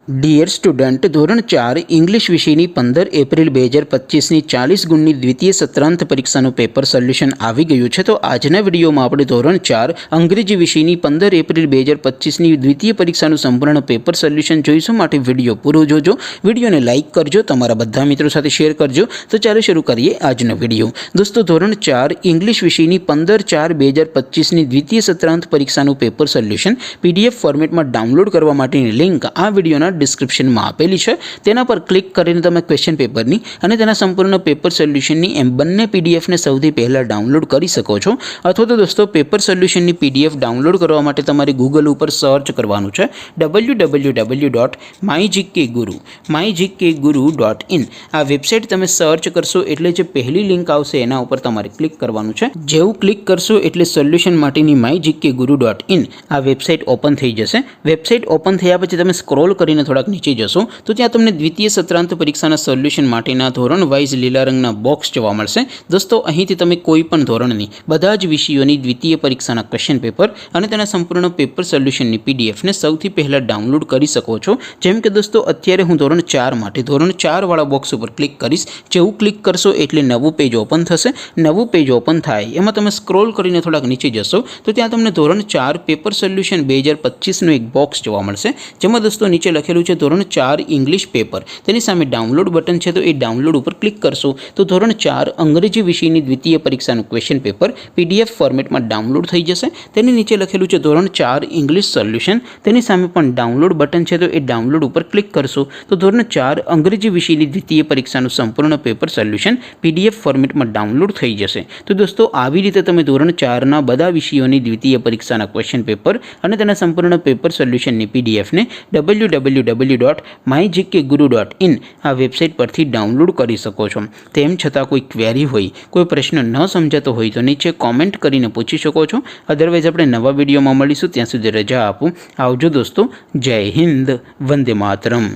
Dear student, ધોરણ 4 English વિષયની 15 April 2025ની 40 ગુણની દ્વિતીય સત્રાંત પરીક્ષાનું પેપર સોલ્યુશન આવી ગયું છે. તો આજના વિડીયોમાં આપણે ધોરણ 4 અંગ્રેજી વિષયની 15 એપ્રિલ 2025ની દ્વિતીય પરીક્ષાનું સંપૂર્ણ પેપર સોલ્યુશન જોઈશું. માટે વિડીયો પૂરો જોજો, વિડીયોને લાઇક કરજો, તમારા બધા મિત્રો સાથે શેર કરજો. તો ચાલો શરૂ કરીએ આજનો વિડીયો. દોસ્તો, ધોરણ 4 ઇંગ્લિશ વિષયની 15/4/2025ની દ્વિતીય સત્રાંત પરીક્ષાનું પેપર સોલ્યુશન PDF ફોર્મેટમાં ડાઉનલોડ કરવા માટેની લિંક આ વિડીયોના ડિસ્ક્રિપ્શનમાં આપેલી છે. તેના પર ક્લિક કરીને તમે ક્વેશ્ચન પેપરની અને તેના સંપૂર્ણ પેપર સોલ્યુશનની એમ બંને પીડીએફને સૌથી પહેલાં ડાઉનલોડ કરી શકો છો. અથવા તો દોસ્તો, પેપર સોલ્યુશનની PDF ડાઉનલોડ કરવા માટે તમારે ગૂગલ ઉપર સર્ચ કરવાનું છે www.mygkguru.in. આ વેબસાઇટ તમે સર્ચ કરશો એટલે જે પહેલી લિંક આવશે એના ઉપર તમારે ક્લિક કરવાનું છે. જેવું ક્લિક કરશો એટલે સોલ્યુશન માટેની mygkguru.in આ વેબસાઇટ ઓપન થઈ જશે. વેબસાઇટ ઓપન થયા પછી તમે સ્ક્રોલ કરીને થોડાક નીચે જશો તો ત્યાં તમને દ્વિતીય સત્રાંત પરીક્ષાના સોલ્યુશન માટેના ધોરણ વાઇઝ લીલા રંગના બોક્સ જોવા મળશે. દોસ્તો, અહીંથી તમે કોઈ પણ ધોરણની બધા જ વિષયોની દ્વિતીય પરીક્ષાના ક્વેશ્ચન પેપર અને તેના સંપૂર્ણ પેપર સોલ્યુશનની PDFને સૌથી પહેલાં ડાઉનલોડ કરી શકો છો. જેમ કે દોસ્તો, અત્યારે હું ધોરણ 4 માટે ધોરણ 4 વાળા બોક્સ ઉપર ક્લિક કરીશ. જેવું ક્લિક કરશો એટલે નવું પેજ ઓપન થશે. નવું પેજ ઓપન થાય એમાં તમે સ્ક્રોલ કરીને થોડાક નીચે જશો તો ત્યાં તમને ધોરણ 4 પેપર સોલ્યુશન 2025નું એક બોક્સ જોવા મળશે. જેમાં દોસ્તો નીચે લખેલું છે ધોરણ 4 ઇંગ્લિશ પેપર. તેની સામે ડાઉનલોડ બટન છે, તો એ ડાઉનલોડ ઉપર ક્લિક કરશો તો ધોરણ 4 અંગ્રેજી વિષયની દ્વિતીય પરીક્ષાનું ક્વેશ્ચન પેપર PDF ફોર્મેટમાં ડાઉનલોડ થઈ જશે. તેની નીચે લખેલું છે ધોરણ 4 ઇંગ્લિશ સોલ્યુશન. તેની સામે પણ ડાઉનલોડ બટન છે, તો એ ડાઉનલોડ ઉપર ક્લિક કરશો તો ધોરણ 4 અંગ્રેજી વિષયની દ્વિતીય પરીક્ષાનું સંપૂર્ણ પેપર સોલ્યુશન PDF ફોર્મેટમાં ડાઉનલોડ થઈ જશે. તો દોસ્તો, આવી રીતે તમે ધોરણ 4ના બધા વિષયોની દ્વિતીય પરીક્ષાના ક્વેશ્ચન પેપર અને તેના સંપૂર્ણ પેપર સોલ્યુશનની PDFને www.mygkguru.in આ વેબસાઇટ પરથી ડાઉનલોડ કરી શકો છો. તેમ છતાં કોઈ ક્વેરી હોય, કોઈ પ્રશ્ન ન સમજાતો હોય તો નીચે કોમેન્ટ કરીને પૂછી શકો છો. અધરવાઇઝ આપણે નવા વિડીયોમાં મળીશું. ત્યાં સુધી રજા આપું. આવજો દોસ્તો. જય હિન્દ. વંદે માતરમ.